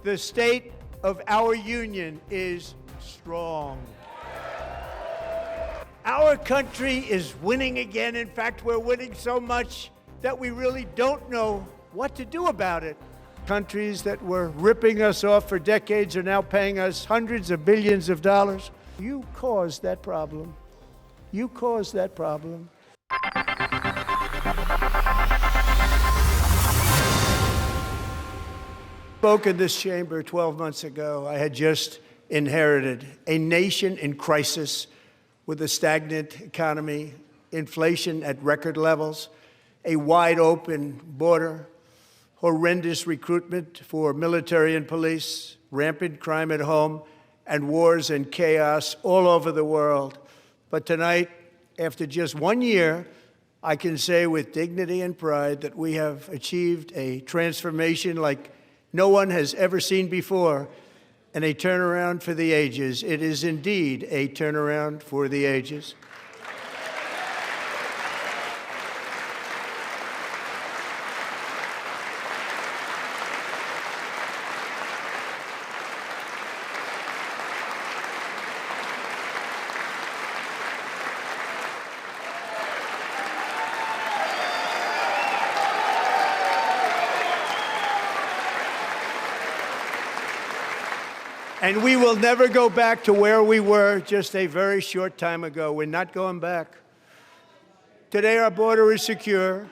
The state of our union is strong. Our country is winning again. In fact, we're winning so much that we really don't know what to do about it. Countries that were ripping us off for decades are now paying us hundreds of billions of dollars. You caused that problem. You caused that problem. I spoke in this chamber 12 months ago. I had just inherited a nation in crisis with a stagnant economy, inflation at record levels, a wide open border, horrendous recruitment for military and police, rampant crime at home, and wars and chaos all over the world. But tonight, after just 1 year, I can say with dignity and pride that we have achieved a transformation like no one has ever seen before, and a turnaround for the ages. It is indeed a turnaround for the ages. And we will never go back to where we were just a very short time ago. We're not going back. Today, our border is secure.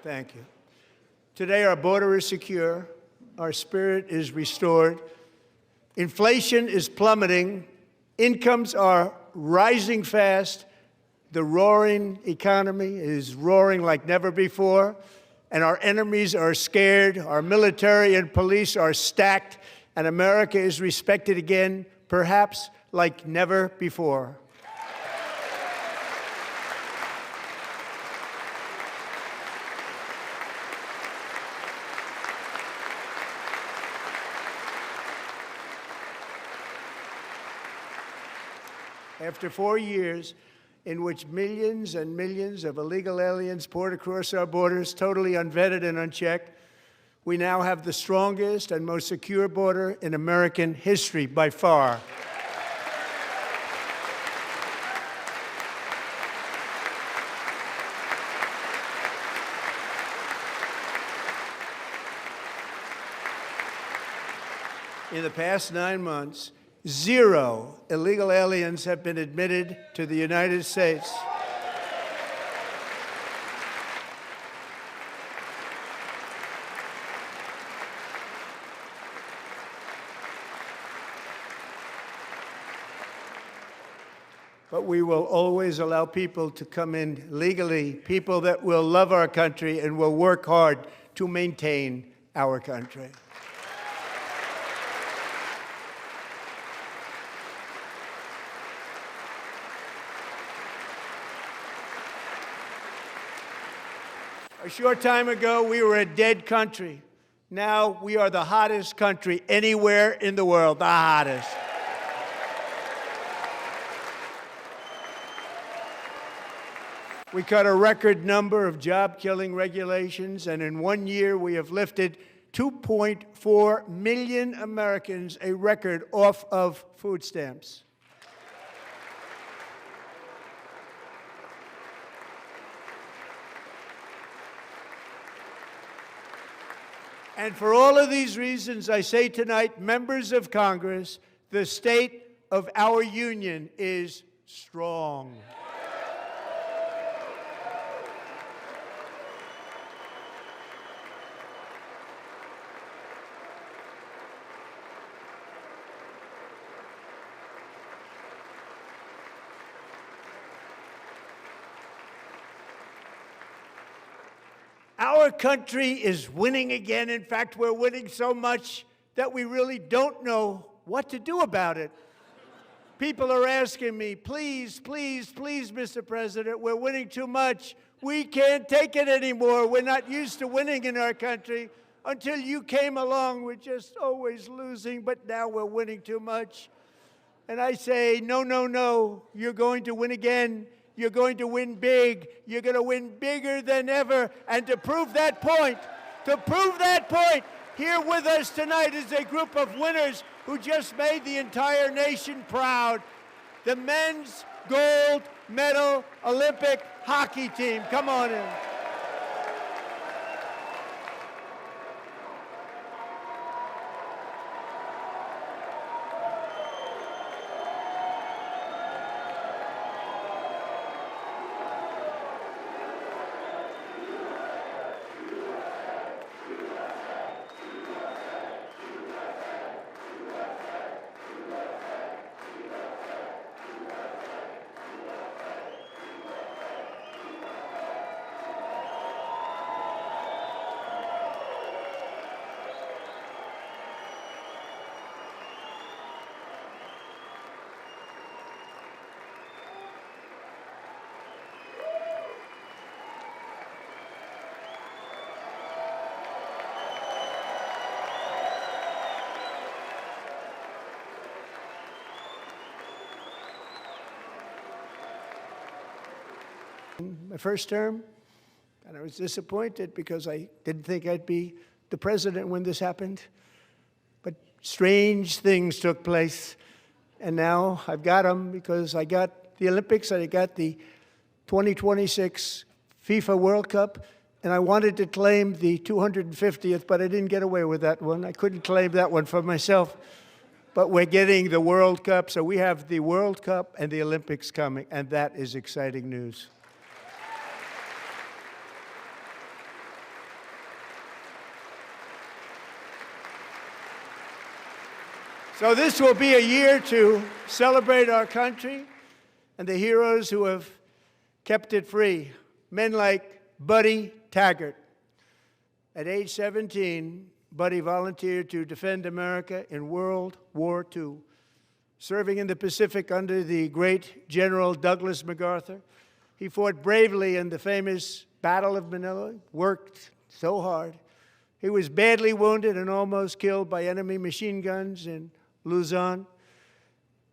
Thank you. Today, our border is secure. Our spirit is restored. Inflation is plummeting. Incomes are rising fast. The roaring economy is roaring like never before, and our enemies are scared, our military and police are stacked, and America is respected again, perhaps like never before. After 4 years, in which millions and millions of illegal aliens poured across our borders, totally unvetted and unchecked, we now have the strongest and most secure border in American history by far. In the past 9 months, 0 illegal aliens have been admitted to the United States. But we will always allow people to come in legally, people that will love our country and will work hard to maintain our country. A short time ago, we were a dead country. Now we are the hottest country anywhere in the world, the hottest. We cut a record number of job-killing regulations, and in 1 year, we have lifted 2.4 million Americans, a record, off of food stamps. And for all of these reasons, I say tonight, members of Congress, the state of our union is strong. Our country is winning again. In fact, we're winning so much that we really don't know what to do about it. People are asking me, please, please, please, Mr. President, we're winning too much. We can't take it anymore. We're not used to winning in our country. Until you came along, we're just always losing, but now we're winning too much. And I say, no, no, no, you're going to win again. You're going to win big. You're going to win bigger than ever. And to prove that point, here with us tonight is a group of winners who just made the entire nation proud. The men's gold medal Olympic hockey team. Come on in. My first term, and I was disappointed because I didn't think I'd be the president when this happened. But strange things took place, and now I've got them because I got the Olympics and I got the 2026 FIFA World Cup, and I wanted to claim the 250th, but I didn't get away with that one. I couldn't claim that one for myself. But we're getting the World Cup, so we have the World Cup and the Olympics coming, and that is exciting news. So this will be a year to celebrate our country and the heroes who have kept it free. Men like Buddy Taggart. At age 17, Buddy volunteered to defend America in World War II, serving in the Pacific under the great General Douglas MacArthur. He fought bravely in the famous Battle of Manila, worked so hard. He was badly wounded and almost killed by enemy machine guns in Luzon.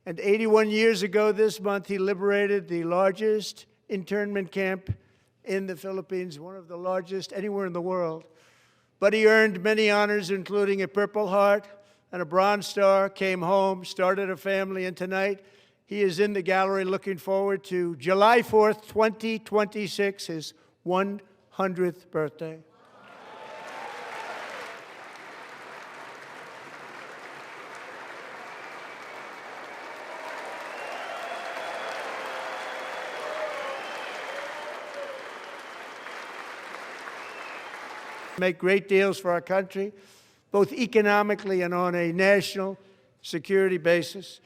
And 81 years ago this month, he liberated the largest internment camp in the Philippines, one of the largest anywhere in the world. But he earned many honors, including a Purple Heart and a Bronze Star, came home, started a family, and tonight he is in the gallery looking forward to July 4th, 2026, his 100th birthday. Make great deals for our country, both economically and on a national security basis.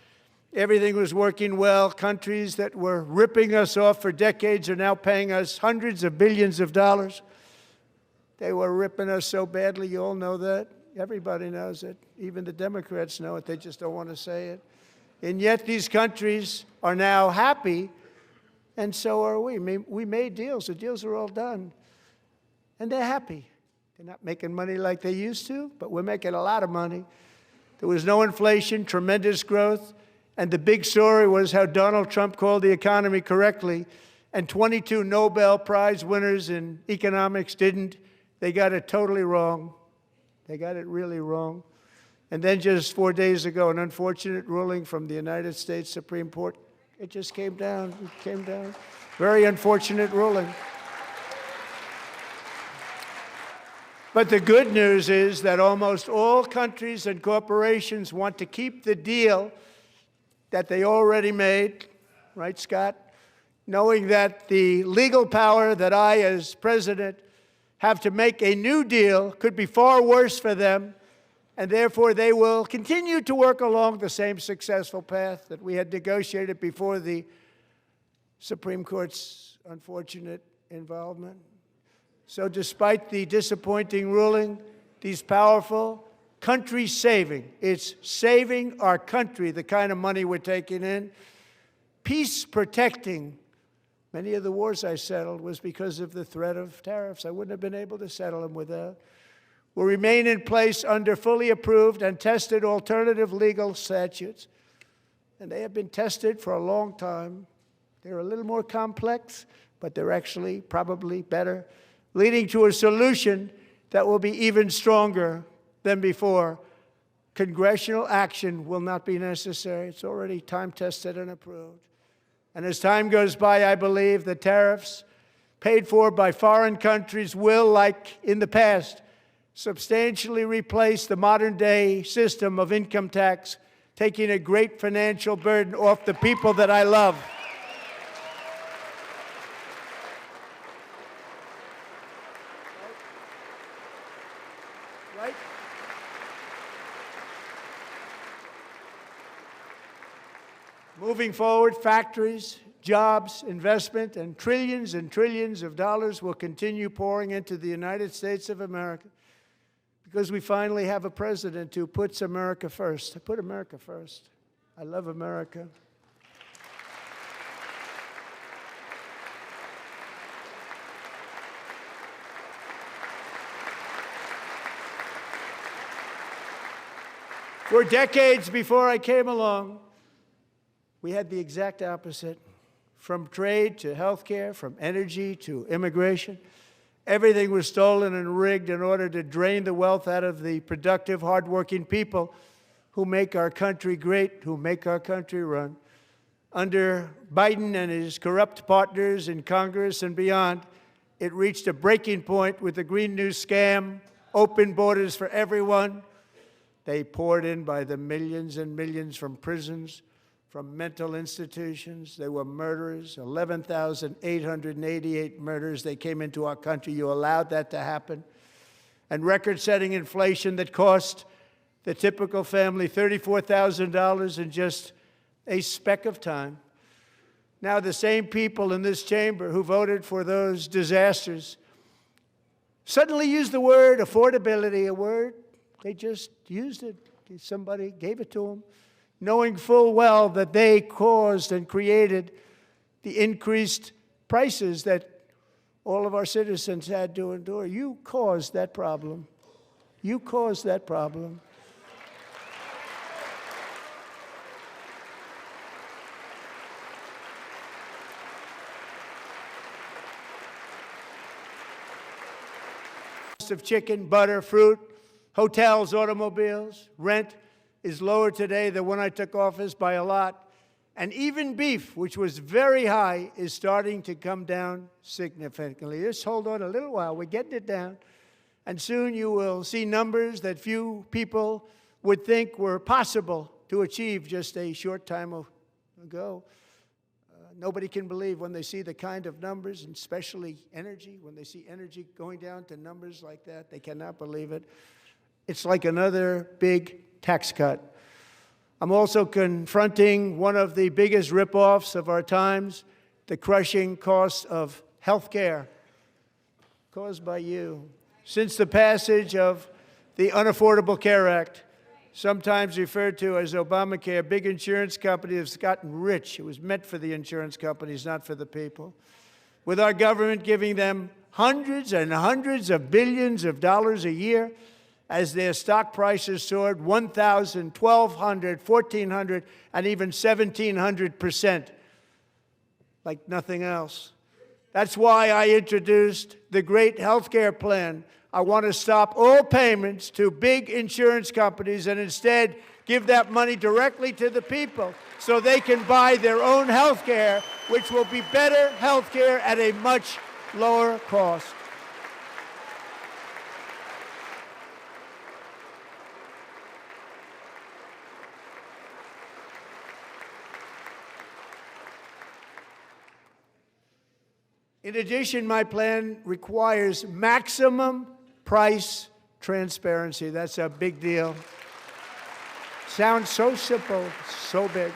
Everything was working well. Countries that were ripping us off for decades are now paying us hundreds of billions of dollars. They were ripping us so badly, you all know that. Everybody knows it. Even the Democrats know it. They just don't want to say it. And yet these countries are now happy, and so are we. We made deals. The deals are all done. And they're happy. They're not making money like they used to, but we're making a lot of money. There was no inflation, tremendous growth, and the big story was how Donald Trump called the economy correctly, and 22 Nobel Prize winners in economics didn't. They got it totally wrong. They got it really wrong. And then just 4 days ago, an unfortunate ruling from the United States Supreme Court, it just came down. It came down. Very unfortunate ruling. But the good news is that almost all countries and corporations want to keep the deal that they already made, right, Scott? Knowing that the legal power that I, as president, have to make a new deal could be far worse for them, and therefore they will continue to work along the same successful path that we had negotiated before the Supreme Court's unfortunate involvement. So despite the disappointing ruling, these powerful country-saving, it's saving our country, the kind of money we're taking in, peace-protecting. Many of the wars I settled was because of the threat of tariffs. I wouldn't have been able to settle them without. Will remain in place under fully approved and tested alternative legal statutes. and they have been tested for a long time. They're a little more complex, but they're actually probably better, leading to a solution that will be even stronger than before. Congressional action will not be necessary. It's already time-tested and approved. And as time goes by, I believe the tariffs paid for by foreign countries will, like in the past, substantially replace the modern-day system of income tax, taking a great financial burden off the people that I love. Right? Moving forward, factories, jobs, investment, and trillions of dollars will continue pouring into the United States of America because we finally have a president who puts America first. I put America first. I love America. For decades before I came along, we had the exact opposite. From trade to healthcare, from energy to immigration, everything was stolen and rigged in order to drain the wealth out of the productive, hardworking people who make our country great, who make our country run. Under Biden and his corrupt partners in Congress and beyond, it reached a breaking point with the Green New Scam, open borders for everyone. They poured in by the millions and millions from prisons, from mental institutions. They were murderers, 11,888 murders. They came into our country. You allowed that to happen. And record-setting inflation that cost the typical family $34,000 in just a speck of time. Now the same people in this chamber who voted for those disasters suddenly used the word affordability, a word. They just used it. Somebody gave it to them, knowing full well that they caused and created the increased prices that all of our citizens had to endure. You caused that problem. You caused that problem. Of chicken, butter, fruit, hotels, automobiles, rent is lower today than when I took office by a lot. And even beef, which was very high, is starting to come down significantly. Just hold on a little while. We're getting it down. And soon you will see numbers that few people would think were possible to achieve just a short time ago. Nobody can believe when they see the kind of numbers, and especially energy, when they see energy going down to numbers like that, they cannot believe it. It's like another big tax cut. I'm also confronting one of the biggest ripoffs of our times, the crushing cost of health care caused by you. Since the passage of the Unaffordable Care Act, sometimes referred to as Obamacare, big insurance companies have gotten rich. It was meant for the insurance companies, not for the people. With our government giving them hundreds and hundreds of billions of dollars a year as their stock prices soared 1,000, 1,200, 1,400, and even 1,700%, like nothing else. That's why I introduced the great health care plan. I want to stop all payments to big insurance companies and instead give that money directly to the people so they can buy their own health care, which will be better health care at a much lower cost. In addition, my plan requires maximum price transparency. That's a big deal. Sounds so simple, so big.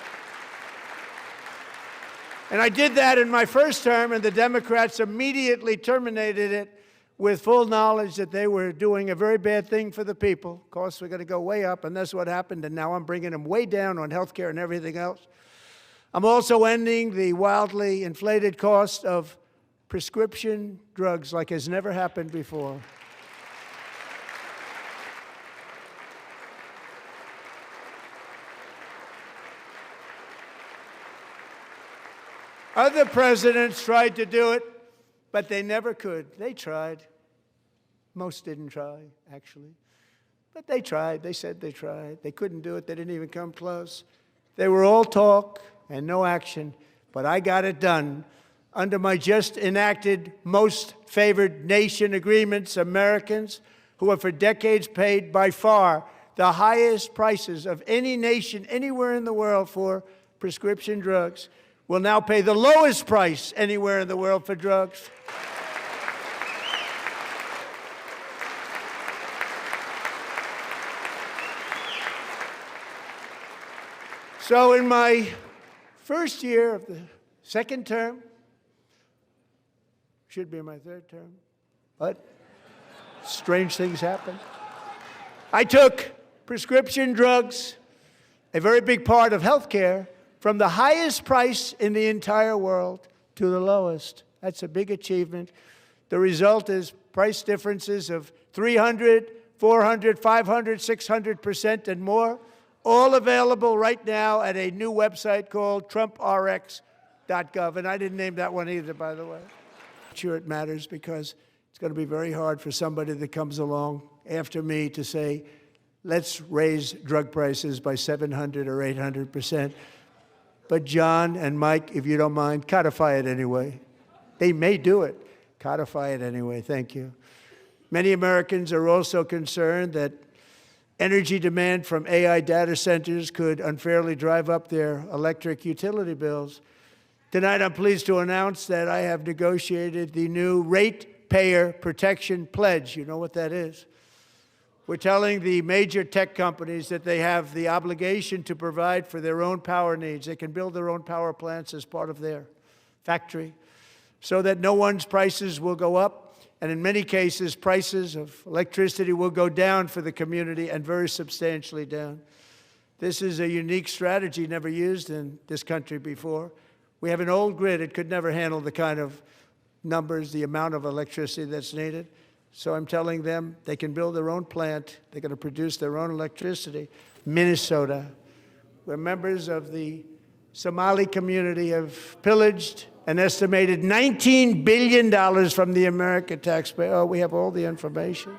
And I did that in my first term, and the Democrats immediately terminated it with full knowledge that they were doing a very bad thing for the people. Costs were going to go way up, and that's what happened, and now I'm bringing them way down on health care and everything else. I'm also ending the wildly inflated cost of prescription drugs like has never happened before. Other presidents tried to do it, but they never could. They tried. Most didn't try, actually. But they tried. They said they tried. They couldn't do it. They didn't even come close. They were all talk and no action. But I got it done. Under my just enacted most favored nation agreements, Americans who have for decades paid by far the highest prices of any nation anywhere in the world for prescription drugs will now pay the lowest price anywhere in the world for drugs. So in my first year of the second term, should be my third term, but strange things happen. I took prescription drugs, a very big part of healthcare, from the highest price in the entire world to the lowest. That's a big achievement. The result is price differences of 300, 400, 500, 600% and more, all available right now at a new website called TrumpRx.gov. And I didn't name that one either, by the way. I'm sure it matters because it's going to be very hard for somebody that comes along after me to say, let's raise drug prices by 700 or 800%. But John and Mike, if you don't mind, codify it anyway. They may do it. Codify it anyway. Thank you. Many Americans are also concerned that energy demand from AI data centers could unfairly drive up their electric utility bills. Tonight, I'm pleased to announce that I have negotiated the new Ratepayer Protection Pledge. You know what that is? We're telling the major tech companies that they have the obligation to provide for their own power needs. They can build their own power plants as part of their factory so that no one's prices will go up. And in many cases, prices of electricity will go down for the community and very substantially down. This is a unique strategy never used in this country before. We have an old grid. It could never handle the kind of numbers, the amount of electricity that's needed. So I'm telling them they can build their own plant. They're going to produce their own electricity. Minnesota, where members of the Somali community have pillaged an estimated $19 billion from the American taxpayer. Oh, we have all the information.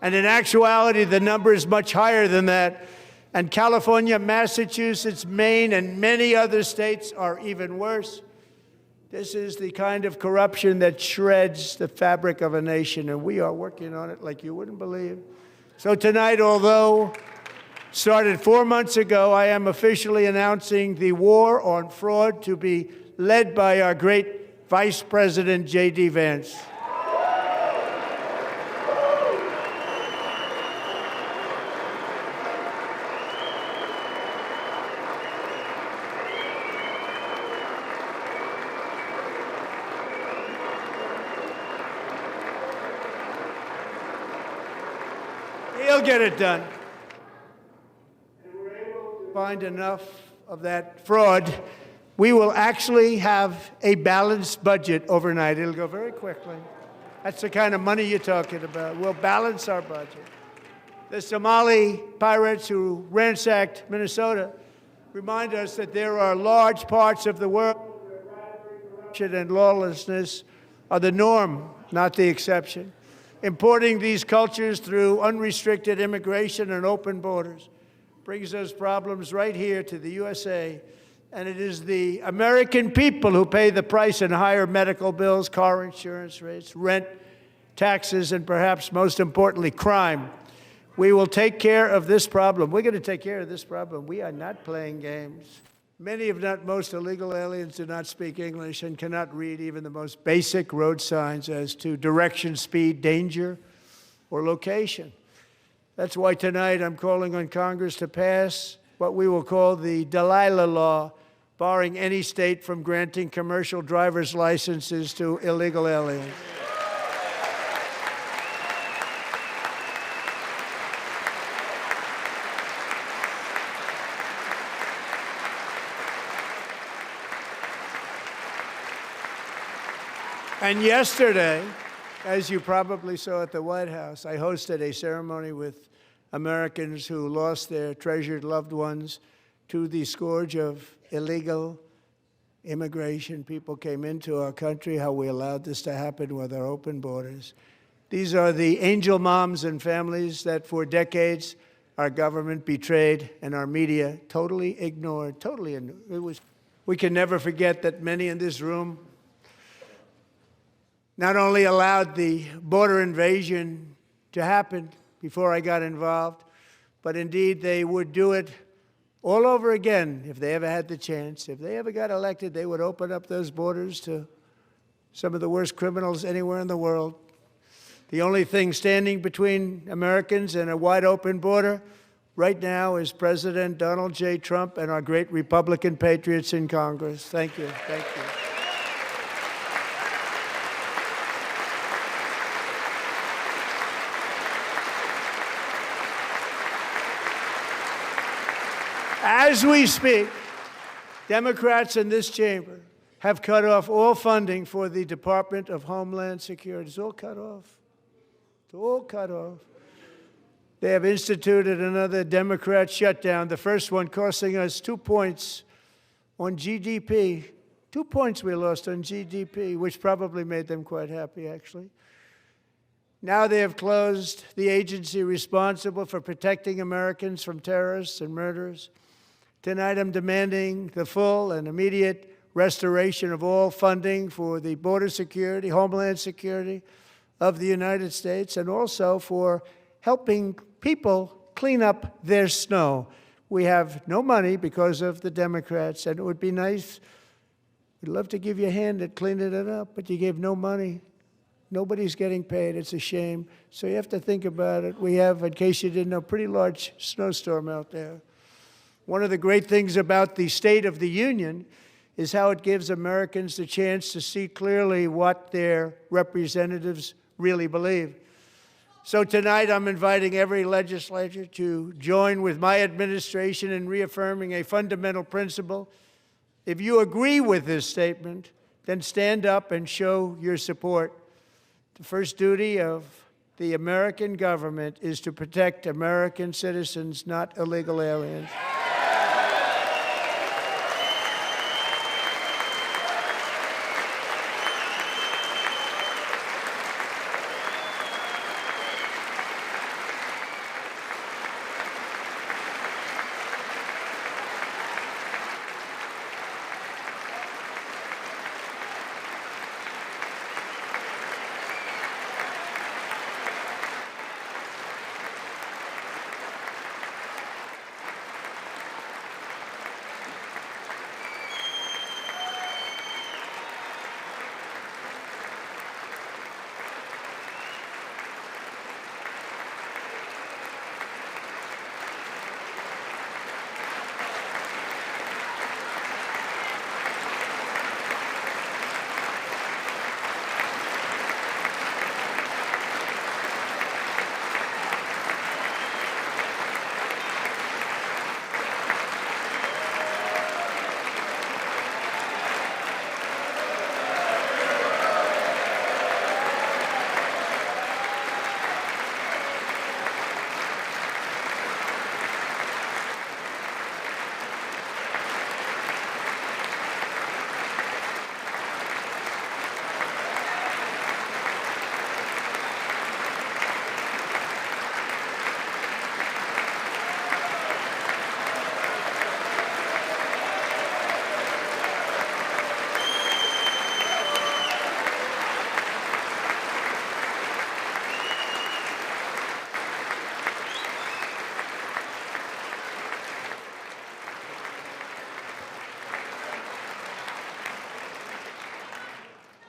And in actuality, the number is much higher than that. And California, Massachusetts, Maine, and many other states are even worse. This is the kind of corruption that shreds the fabric of a nation, and we are working on it like you wouldn't believe. So tonight, although started 4 months ago, I am officially announcing the war on fraud to be led by our great Vice President, J.D. Vance. He'll get it done. And we're able to find enough of that fraud. We will actually have a balanced budget overnight. It'll go very quickly. That's the kind of money you're talking about. We'll balance our budget. The Somali pirates who ransacked Minnesota remind us that there are large parts of the world where corruption and lawlessness are the norm, not the exception. Importing these cultures through unrestricted immigration and open borders brings us problems right here to the USA. And it is the American people who pay the price in higher medical bills, car insurance rates, rent, taxes, and perhaps most importantly, crime. We will take care of this problem. We're going to take care of this problem. We are not playing games. Many, if not most, illegal aliens do not speak English and cannot read even the most basic road signs as to direction, speed, danger, or location. That's why tonight I'm calling on Congress to pass what we will call the Delilah Law, barring any state from granting commercial driver's licenses to illegal aliens. And yesterday, as you probably saw at the White House, I hosted a ceremony with Americans who lost their treasured loved ones to the scourge of illegal immigration, people came into our country, how we allowed this to happen with our open borders. These are the angel moms and families that for decades our government betrayed and our media totally ignored, we can never forget that many in this room not only allowed the border invasion to happen before I got involved, but indeed they would do it all over again if they ever had the chance. If they ever got elected, they would open up those borders to some of the worst criminals anywhere in the world. The only thing standing between Americans and a wide open border right now is President Donald J. Trump and our great Republican patriots in Congress. Thank you. Thank you. As we speak, Democrats in this chamber have cut off all funding for the Department of Homeland Security. It's all cut off. It's all cut off. They have instituted another Democrat shutdown, the first one costing us 2 points on GDP. 2 points we lost on GDP, which probably made them quite happy, actually. Now they have closed the agency responsible for protecting Americans from terrorists and murderers. Tonight I'm demanding the full and immediate restoration of all funding for the border security, homeland security of the United States, and also for helping people clean up their snow. We have no money because of the Democrats, and it would be nice, we'd love to give you a hand at cleaning it up, but you gave no money. Nobody's getting paid. It's a shame. So you have to think about it. We have, in case you didn't know, a pretty large snowstorm out there. One of the great things about the State of the Union is how it gives Americans the chance to see clearly what their representatives really believe. So tonight I'm inviting every legislator to join with my administration in reaffirming a fundamental principle. If you agree with this statement, then stand up and show your support. The first duty of the American government is to protect American citizens, not illegal aliens.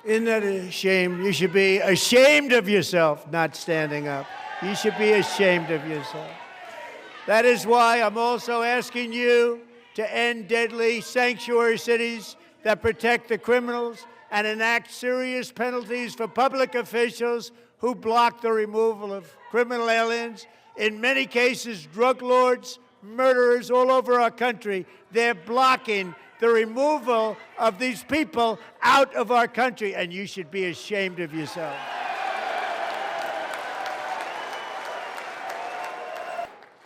Isn't that a shame? You should be ashamed of yourself not standing up. You should be ashamed of yourself. That is why I'm also asking you to end deadly sanctuary cities that protect the criminals and enact serious penalties for public officials who block the removal of criminal aliens. In many cases, drug lords, murderers all over our country, they're blocking the removal of these people out of our country, and you should be ashamed of yourself.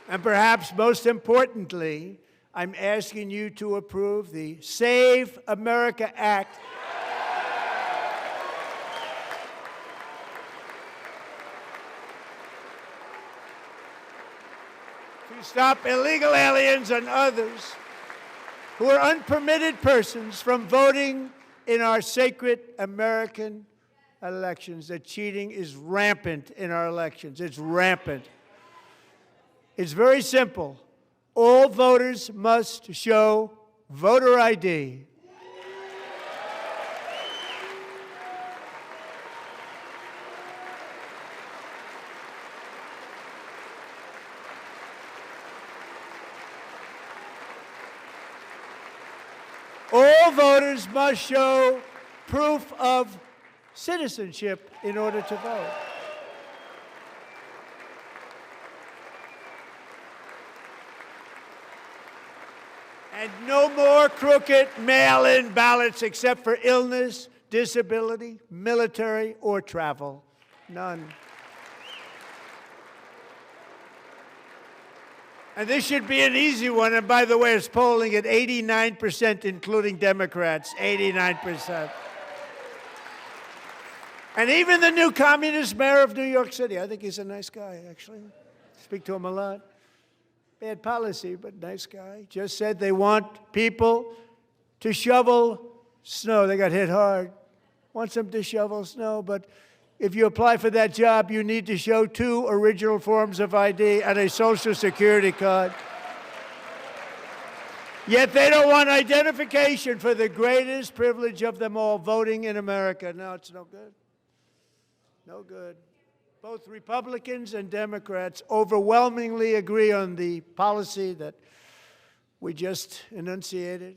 And perhaps most importantly, I'm asking you to approve the Save America Act. To stop illegal aliens and others who are unpermitted persons from voting in our sacred American elections. That cheating is rampant in our elections. It's rampant. It's very simple. All voters must show voter ID. All voters must show proof of citizenship in order to vote. And no more crooked mail-in ballots except for illness, disability, military, or travel. None. And this should be an easy one. And by the way, it's polling at 89%, including Democrats, 89%. And even the new communist mayor of New York City, I think he's a nice guy, actually. Speak to him a lot. Bad policy, but nice guy. Just said they want people to shovel snow. They got hit hard. Wants them to shovel snow, but if you apply for that job, you need to show 2 original forms of ID and a Social Security card. Yet they don't want identification for the greatest privilege of them all, voting in America. No, it's no good. No good. Both Republicans and Democrats overwhelmingly agree on the policy that we just enunciated.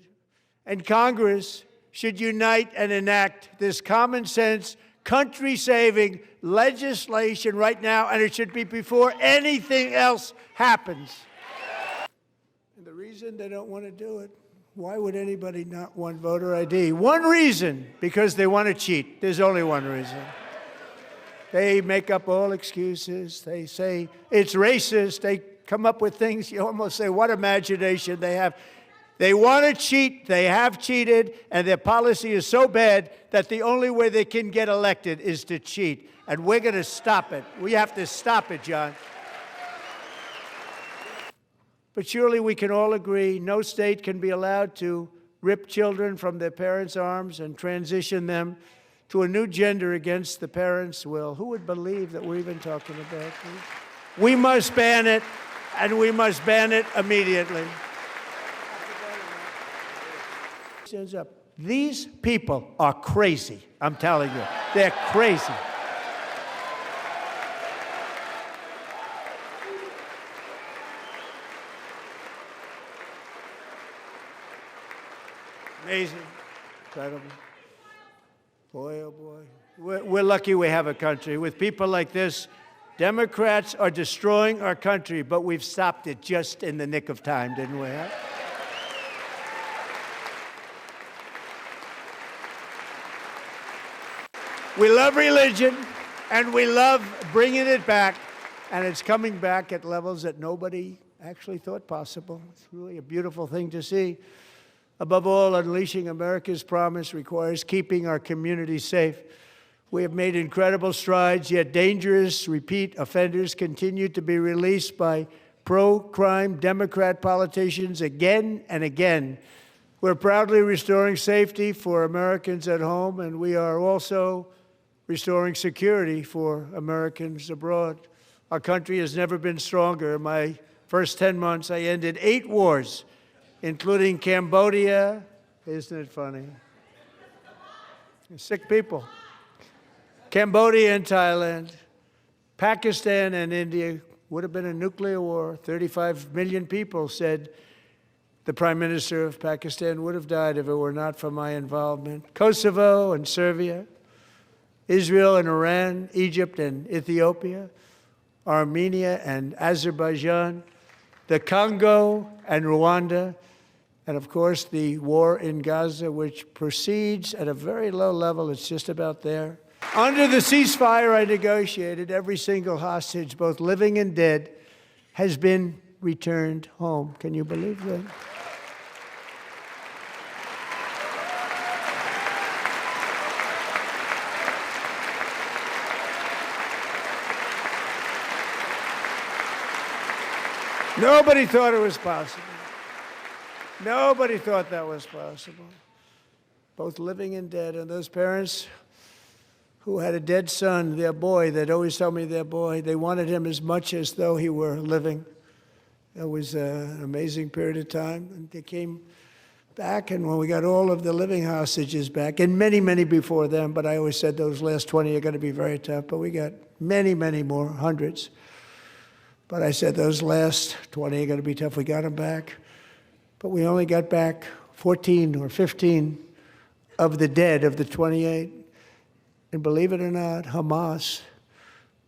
And Congress should unite and enact this common sense, country-saving legislation right now, and it should be before anything else happens. And the reason they don't want to do it, why would anybody not want voter ID? One reason, because they want to cheat. There's only one reason. They make up all excuses. They say it's racist. They come up with things you almost say, what imagination they have. They want to cheat. They have cheated. And their policy is so bad that the only way they can get elected is to cheat. And we're going to stop it. We have to stop it, John. But surely we can all agree no state can be allowed to rip children from their parents' arms and transition them to a new gender against the parents' will. Who would believe that we're even talking about this? We must ban it, and we must ban it immediately. Stands up. These people are crazy, I'm telling you. They're crazy. Amazing, incredible. Boy, oh boy. We're lucky we have a country. With people like this, Democrats are destroying our country, but we've stopped it just in the nick of time, didn't we? Huh? We love religion, and we love bringing it back, and it's coming back at levels that nobody actually thought possible. It's really a beautiful thing to see. Above all, unleashing America's promise requires keeping our communities safe. We have made incredible strides, yet dangerous repeat offenders continue to be released by pro-crime Democrat politicians again and again. We're proudly restoring safety for Americans at home, and we are also restoring security for Americans abroad. Our country has never been stronger. In my first 10 months, I ended 8 wars, including Cambodia. Isn't it funny? Sick people. Cambodia and Thailand, Pakistan and India. Would have been a nuclear war. 35 million people, said the Prime Minister of Pakistan, would have died if it were not for my involvement. Kosovo and Serbia, Israel and Iran, Egypt and Ethiopia, Armenia and Azerbaijan, the Congo and Rwanda, and of course the war in Gaza, which proceeds at a very low level. It's just about there. Under the ceasefire I negotiated, every single hostage, both living and dead, has been returned home. Can you believe that? Nobody thought it was possible. Nobody thought that was possible. Both living and dead. And those parents who had a dead son, their boy, they'd always tell me their boy, they wanted him as much as though he were living. It was an amazing period of time. And they came back, and when we got all of the living hostages back, and many, many before them, but I always said those last 20 are going to be very tough, but we got many, many more, hundreds. But I said those last 20 are going to be tough. We got them back. But we only got back 14 or 15 of the dead, of the 28. And believe it or not, Hamas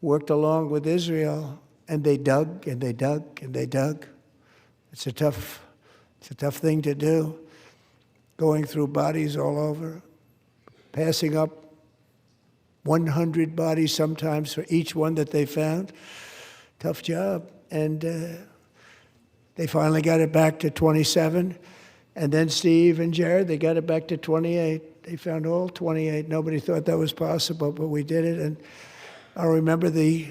worked along with Israel, and they dug, and they dug, and they dug. It's a tough thing to do, going through bodies all over, passing up 100 bodies sometimes for each one that they found. Tough job. And they finally got it back to 27. And then Steve and Jared, they got it back to 28. They found all 28. Nobody thought that was possible, but we did it. And I remember the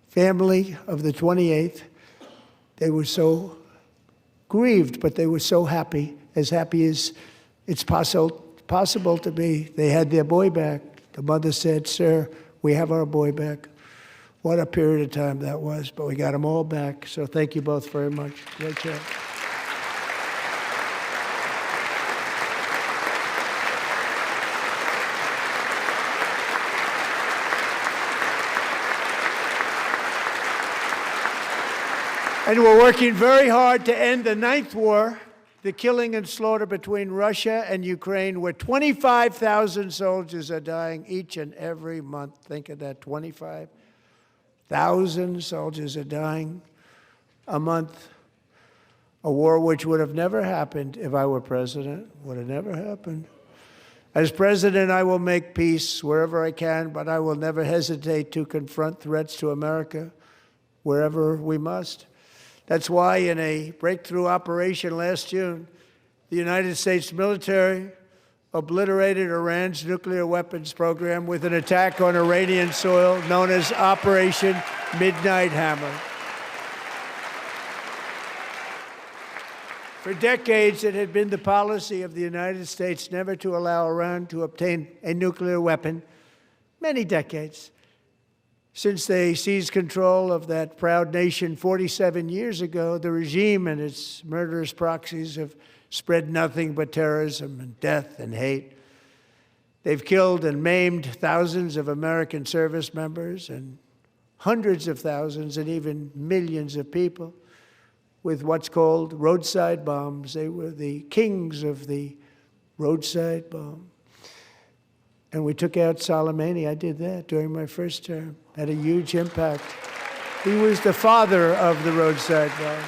family of the 28th. They were so grieved, but they were so happy as it's possible to be. They had their boy back. The mother said, "Sir, we have our boy back." What a period of time that was, but we got them all back. So thank you both very much. Great job. And we're working very hard to end the 9th war, the killing and slaughter between Russia and Ukraine, where 25,000 soldiers are dying each and every month. Think of that, 25,000 soldiers are dying a month. A war which would have never happened if I were president, would have never happened. As president, I will make peace wherever I can, but I will never hesitate to confront threats to America wherever we must. That's why in a breakthrough operation last June, the United States military obliterated Iran's nuclear weapons program with an attack on Iranian soil known as Operation Midnight Hammer. For decades, it had been the policy of the United States never to allow Iran to obtain a nuclear weapon. Many decades. Since they seized control of that proud nation 47 years ago, the regime and its murderous proxies have spread nothing but terrorism and death and hate. They've killed and maimed thousands of American service members and hundreds of thousands and even millions of people with what's called roadside bombs. They were the kings of the roadside bomb. And we took out Soleimani. I did that during my first term. Had a huge impact. He was the father of the roadside bomb.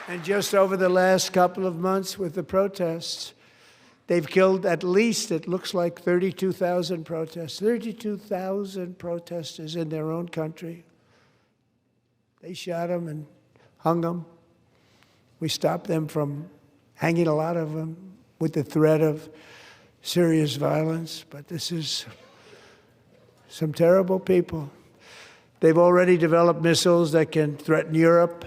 And just over the last couple of months with the protests, they've killed at least, it looks like 32,000 protesters. 32,000 protesters in their own country. They shot them and hung them. We stopped them from hanging a lot of them with the threat of serious violence. But this is some terrible people. They've already developed missiles that can threaten Europe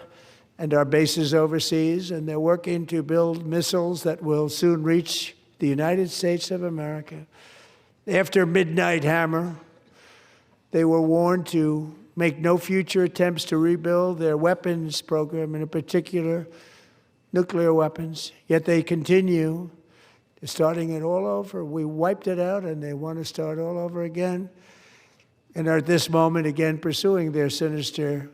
and our bases overseas, and they're working to build missiles that will soon reach the United States of America. After Midnight Hammer, they were warned to make no future attempts to rebuild their weapons program, and in particular, nuclear weapons. Yet they continue. They're starting it all over. We wiped it out, and they want to start all over again. And are at this moment, again, pursuing their sinister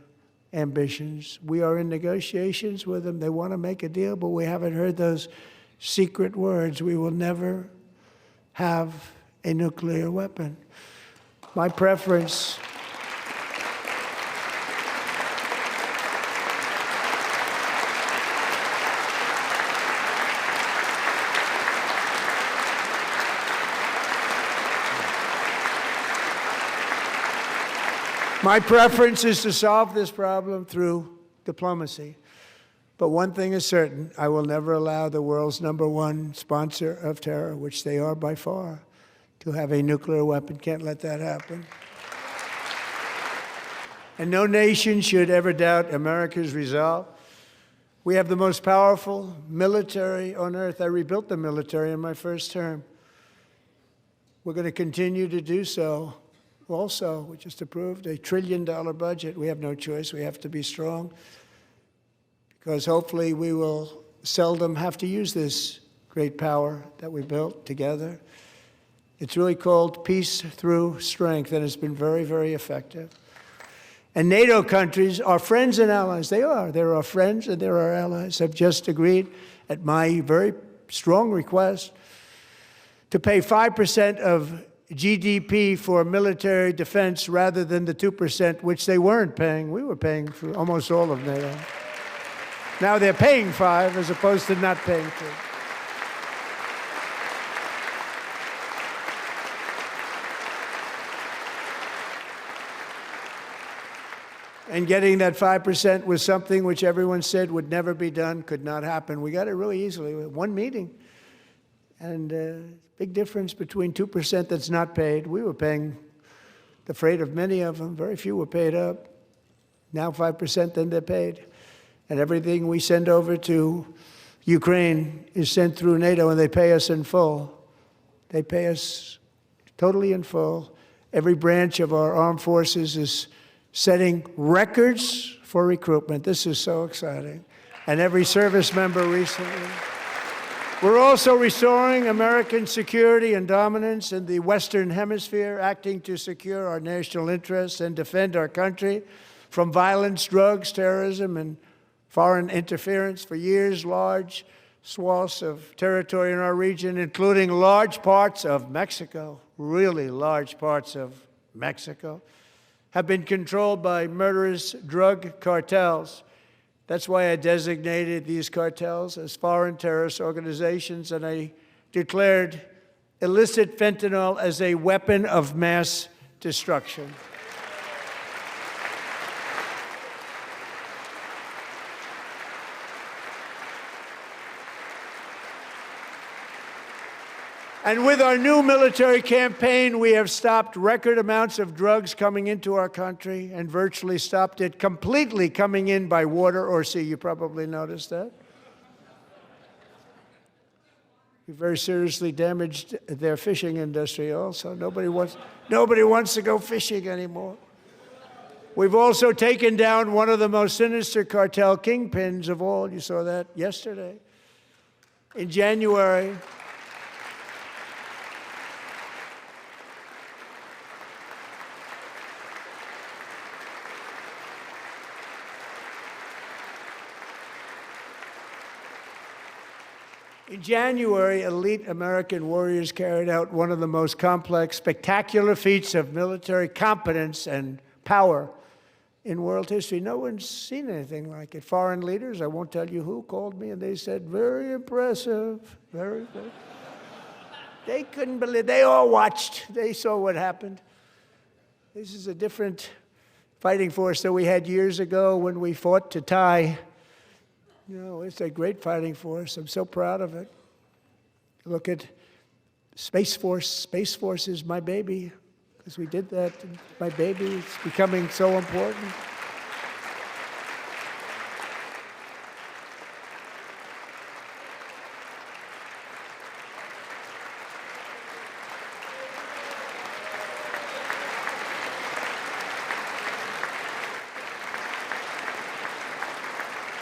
ambitions. We are in negotiations with them. They want to make a deal, but we haven't heard those secret words. We will never have a nuclear weapon. My preference is to solve this problem through diplomacy. But one thing is certain, I will never allow the world's #1 sponsor of terror, which they are by far, to have a nuclear weapon. Can't let that happen. And no nation should ever doubt America's resolve. We have the most powerful military on earth. I rebuilt the military in my first term. We're going to continue to do so. Also, we just approved a $1 trillion budget. We have no choice. We have to be strong because hopefully we will seldom have to use this great power that we built together. It's really called peace through strength, and it's been very, very effective. And NATO countries are friends and allies. They are. They're our friends and they're our allies. Have just agreed, at my very strong request, to pay 5% of GDP for military defense rather than the 2%, which they weren't paying. We were paying for almost all of NATO. Now they're paying 5 as opposed to not paying 2. And getting that 5% was something which everyone said would never be done, could not happen. We got it really easily with one meeting. And big difference between 2% that's not paid. We were paying the freight of many of them. Very few were paid up. Now 5%, then they're paid. And everything we send over to Ukraine is sent through NATO, and they pay us in full. They pay us totally in full. Every branch of our armed forces is setting records for recruitment. This is so exciting. And every service member recently. We're also restoring American security and dominance in the Western Hemisphere, acting to secure our national interests and defend our country from violence, drugs, terrorism, and foreign interference. For years, large swaths of territory in our region, including large parts of Mexico, really large parts of Mexico, have been controlled by murderous drug cartels. That's why I designated these cartels as foreign terrorist organizations, and I declared illicit fentanyl as a weapon of mass destruction. And with our new military campaign, we have stopped record amounts of drugs coming into our country and virtually stopped it completely coming in by water or sea. You probably noticed that. We very seriously damaged their fishing industry also. Nobody wants to go fishing anymore. We've also taken down one of the most sinister cartel kingpins of all. You saw that yesterday. In January, elite American warriors carried out one of the most complex, spectacular feats of military competence and power in world history. No one's seen anything like it. Foreign leaders, I won't tell you who, called me and they said, very impressive, very good. They couldn't believe, they all watched, they saw what happened. This is a different fighting force that we had years ago when we fought to tie. You know, it's a great fighting force. I'm so proud of it. Look at Space Force. Space Force is my baby, because we did that. My baby is becoming so important.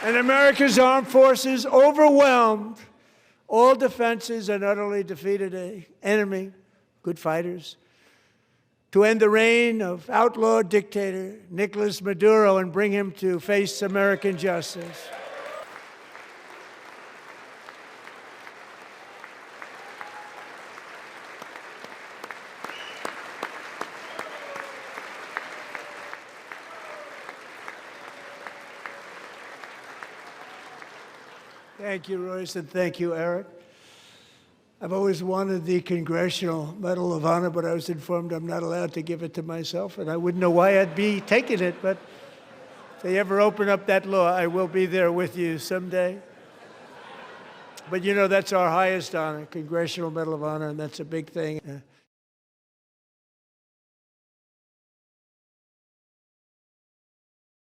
And America's armed forces overwhelmed all defenses and utterly defeated an enemy, good fighters, to end the reign of outlaw dictator Nicolas Maduro and bring him to face American justice. Thank you, Royce, and thank you, Eric. I've always wanted the Congressional Medal of Honor, but I was informed I'm not allowed to give it to myself, and I wouldn't know why I'd be taking it, but If they ever open up that law, I will be there with you someday. But you know, that's our highest honor, Congressional Medal of Honor, and that's a big thing.